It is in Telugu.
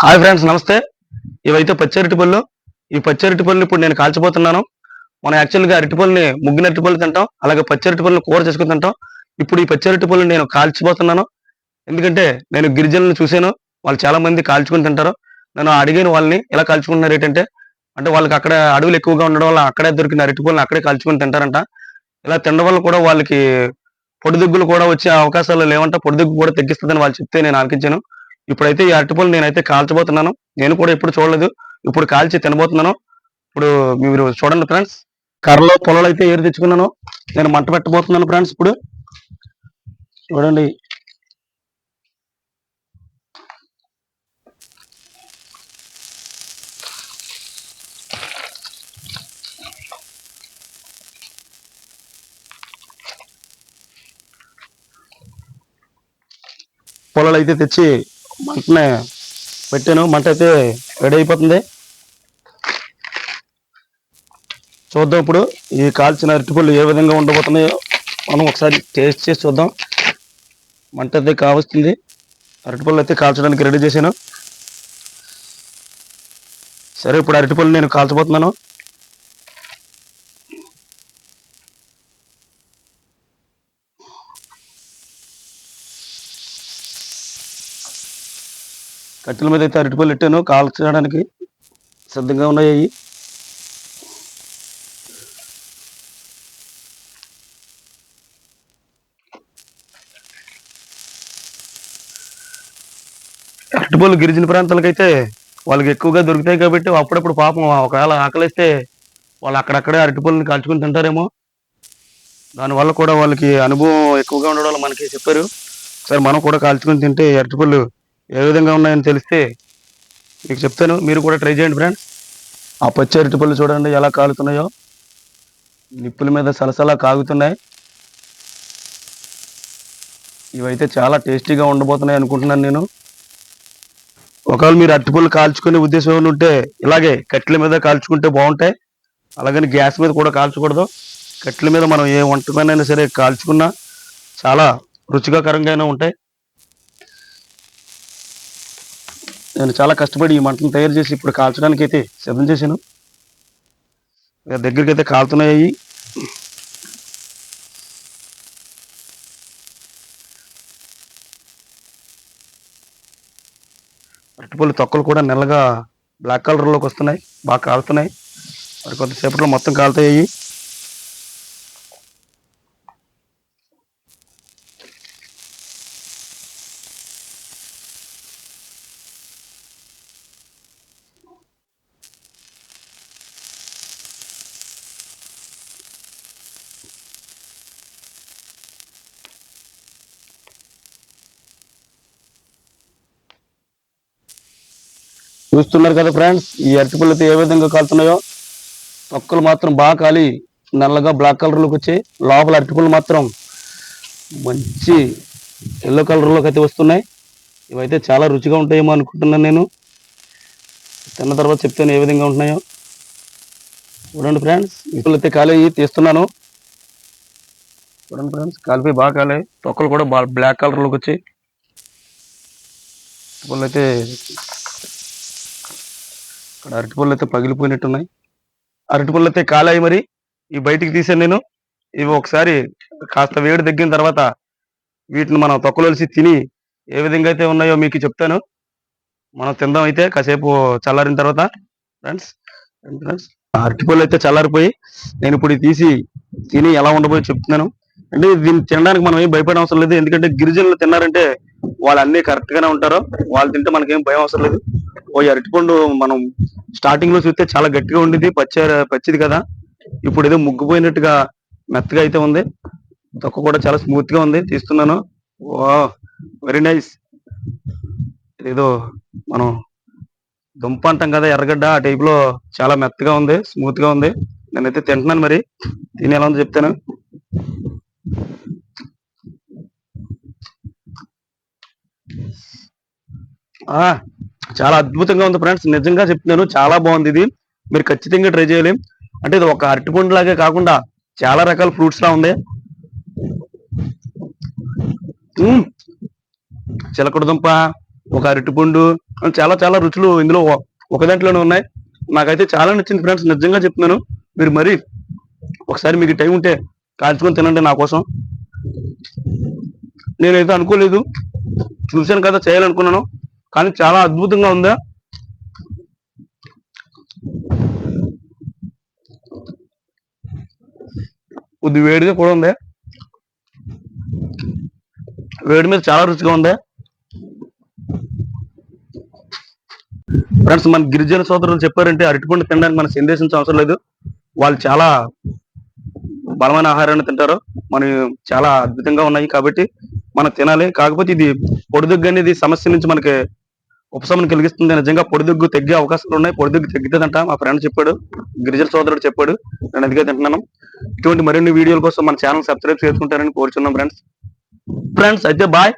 హాయ్ ఫ్రెండ్స్, నమస్తే. ఇవైతే పచ్చి అరటిపళ్ళు. ఈ పచ్చి అరటిపళ్ళని ఇప్పుడు నేను కాల్చబోతున్నాను. మనం యాక్చువల్గా అరటిపళ్ళని ముగ్గిన అరటిపళ్ళు తింటాం, అలాగే పచ్చి అరటిపళ్ళని కూర చేసుకుని తింటాం. ఇప్పుడు ఈ పచ్చి అరటిపళ్ళని నేను కాల్చిపోతున్నాను. ఎందుకంటే నేను గిరిజనులను చూశాను, వాళ్ళు చాలా మంది కాల్చుకుని తింటారు. నేను అడిగాను వాళ్ళని, ఎలా కాల్చుకుంటున్నారు ఏంటంటే, అంటే వాళ్ళకి అక్కడ అడవులు ఎక్కువగా ఉండడం వల్ల అక్కడే దొరికిన అరటిపళ్ళని అక్కడే కాల్చుకుని తింటారంట. ఇలా తినడం వల్ల కూడా వాళ్ళకి పొడిదుగ్గులు కూడా వచ్చే అవకాశాలు లేవంట. పొడిదుగ్గు కూడా తగ్గిస్తుందని వాళ్ళు చెప్తే నేను ఆలకించాను. ఇప్పుడైతే ఈ అరటిపళ్ళు నేనైతే కాల్చబోతున్నాను. నేను కూడా ఎప్పుడు చూడలేదు. ఇప్పుడు కాల్చి తినబోతున్నాను. ఇప్పుడు మీరు చూడండి ఫ్రెండ్స్. కర్రలో పొలాలు అయితే ఏరు తెచ్చుకున్నాను. నేను మంట పెట్టబోతున్నాను ఫ్రెండ్స్. ఇప్పుడు చూడండి. పొలాలు అయితే తెచ్చి మంటనే పెట్టాను. మంట అయితే రెడీ అయిపోతుంది. చూద్దాం ఇప్పుడు ఈ కాల్చిన అరటిపళ్ళు ఏ విధంగా ఉండబోతున్నాయో మనం ఒకసారి టేస్ట్ చేసి చూద్దాం. మంట అయితే కావస్తుంది. అరటిపళ్ళు అయితే కాల్చడానికి రెడీ చేశాను. సరే, ఇప్పుడు అరటిపళ్ళు నేను కాల్చబోతున్నాను. కట్టెల మీద అయితే అరటిపళ్ళు పెట్టాను, కాల్చడానికి సిద్ధంగా ఉన్నాయి. అరటిపళ్ళు గిరిజన ప్రాంతాలకైతే వాళ్ళకి ఎక్కువగా దొరుకుతాయి కాబట్టి అప్పుడప్పుడు పాపం ఒకవేళ ఆకలిస్తే వాళ్ళు అక్కడక్కడే అరటిపళ్ళని కాల్చుకుని తింటారేమో. దానివల్ల కూడా వాళ్ళకి అనుభవం ఎక్కువగా ఉండడం వల్ల మనకి చెప్పారు. సరే, మనం కూడా కాల్చుకుని తింటే అరటిపళ్ళు ఏ విధంగా ఉన్నాయని తెలిస్తే మీకు చెప్తాను. మీరు కూడా ట్రై చేయండి ఫ్రెండ్స్. ఆ పచ్చి అరటిపళ్ళు చూడండి ఎలా కాలుతున్నాయో. నిప్పుల మీద సలసలా కాగుతున్నాయి. ఇవైతే చాలా టేస్టీగా ఉండబోతున్నాయి అనుకుంటున్నాను నేను. ఒకవేళ మీరు అరటిపళ్ళు కాల్చుకునే ఉద్దేశం ఏమైనా ఉంటే ఇలాగే కట్టెల మీద కాల్చుకుంటే బాగుంటాయి. అలాగని గ్యాస్ మీద కూడా కాల్చకూడదు. కట్టెల మీద మనం ఏ వంటకమైనా సరే కాల్చుకున్నా చాలా రుచికరంగానే ఉంటాయి. నేను చాలా కష్టపడి ఈ మంటను తయారు చేసి ఇప్పుడు కాల్చడానికి అయితే సిద్ధం చేశాను. దగ్గరికి అయితే కాలుతున్నాయి. అరటిపళ్ళు తొక్కలు కూడా నల్లగా బ్లాక్ కలర్లోకి వస్తున్నాయి, బాగా కాలుతున్నాయి. మరి కొద్దిసేపట్లో మొత్తం కాలుతాయి. చూస్తున్నారు కదా ఫ్రెండ్స్, ఈ అరటిపళ్ళు అయితే ఏ విధంగా కాలుతున్నాయో. తొక్కలు మాత్రం బాగా కాలి నల్లగా బ్లాక్ కలర్లోకి వచ్చాయి. లోపల అరటిపళ్ళు మాత్రం మంచి ఎల్లో కలర్లోకి అయితే వస్తున్నాయి. ఇవైతే చాలా రుచిగా ఉంటాయేమో అనుకుంటున్నాను నేను. తిన్న తర్వాత చెప్తాను ఏ విధంగా ఉంటున్నాయో. చూడండి ఫ్రెండ్స్, ఇప్పుడు అయితే కాలి తీస్తున్నాను. చూడండి ఫ్రెండ్స్, కాలిపోయి బాగా కాలే. తొక్కలు కూడా బాగా బ్లాక్ కలర్లోకి వచ్చాయి. అరటిపళ్ళు అయితే ఇక్కడ అరటిపళ్ళు అయితే పగిలిపోయినట్టున్నాయి. అరటిపళ్ళు అయితే కాలాయి. మరి ఈ బయటికి తీసాను నేను. ఇవి ఒకసారి కాస్త వేడి తగ్గిన తర్వాత వీటిని మనం తొక్కలోసి తిని ఏ విధంగా అయితే ఉన్నాయో మీకు చెప్తాను. మనం తిందాం అయితే కాసేపు చల్లారిన తర్వాత. ఫ్రెండ్స్ ఫ్రెండ్స్ అరటిపళ్ళు అయితే చల్లారిపోయి నేను ఇప్పుడు తీసి తిని ఎలా ఉండబోయో చెప్తున్నాను. అంటే దీన్ని తినడానికి మనం ఏం భయపడే అవసరం లేదు. ఎందుకంటే గిరిజనులు తిన్నారంటే వాళ్ళు అన్ని కరెక్ట్ గానే ఉంటారు. వాళ్ళు తింటే మనకేం భయం అవసరం లేదు. ఓ అరటిపండు మనం స్టార్టింగ్ లో చూస్తే చాలా గట్టిగా ఉండేది, పచ్చిది కదా. ఇప్పుడు ఏదో ముగ్గిపోయినట్టుగా మెత్తగా అయితే ఉంది. తొక్క కూడా చాలా స్మూత్ గా ఉంది. తీస్తున్నాను. వా, వెరీ నైస్. ఏదో మనం దుంప అంటాం కదా, ఎర్రగడ్డ, ఆ టైప్ లో చాలా మెత్తగా ఉంది, స్మూత్ గా ఉంది. నేనైతే తింటున్నాను. మరి తిని ఎలా ఉందో చెప్తాను. చాలా అద్భుతంగా ఉంది ఫ్రెండ్స్, నిజంగా చెప్తున్నాను. చాలా బాగుంది ఇది. మీరు ఖచ్చితంగా ట్రై చేయాలి. అంటే ఇది ఒక అరటిపండు లాగే కాకుండా చాలా రకాల ఫ్రూట్స్ లా ఉంది. చిలకడ దుంప, ఒక అరటిపండు, చాలా చాలా రుచులు ఇందులో ఒక దాంట్లోనే ఉన్నాయి. నాకైతే చాలా నచ్చింది ఫ్రెండ్స్, నిజంగా చెప్తున్నాను. మీరు మరి ఒకసారి మీకు టైం ఉంటే కాల్చుకొని తినండి నా కోసం. నేనైతే అనుకోలేదు, చూశాను కదా చేయాలనుకున్నాను, కానీ చాలా అద్భుతంగా ఉందా. కొద్ది వేడిగా కూడా ఉంది, వేడి మీద చాలా రుచిగా ఉంది ఫ్రెండ్స్. మన గిరిజన సోదరులు చెప్పారంటే అరటిపండు తినడానికి మన సందేశించే అవసరం లేదు. వాళ్ళు చాలా బలమైన ఆహారాన్ని తింటారు. మన చాలా అద్భుతంగా ఉన్నాయి కాబట్టి మనం తినాలి. కాకపోతే ఇది పొడిదగ్గు అనేది సమస్య నుంచి మనకి ఉపశమనం కలిగిస్తుంది. నిజంగా పొడిదగ్గు తగ్గే అవకాశాలు ఉన్నాయి. పొడిదగ్గు తగ్గుతుందంట మా ఫ్రెండ్ చెప్పాడు, గిరిజన సోదరుడు చెప్పాడు. నేను అందుకే తింటున్నాను. ఇటువంటి మరిన్ని వీడియోల కోసం మన ఛానల్ సబ్స్క్రైబ్ చేసుకుంటారని కోరుచున్నాం ఫ్రెండ్స్. అయితే బాయ్.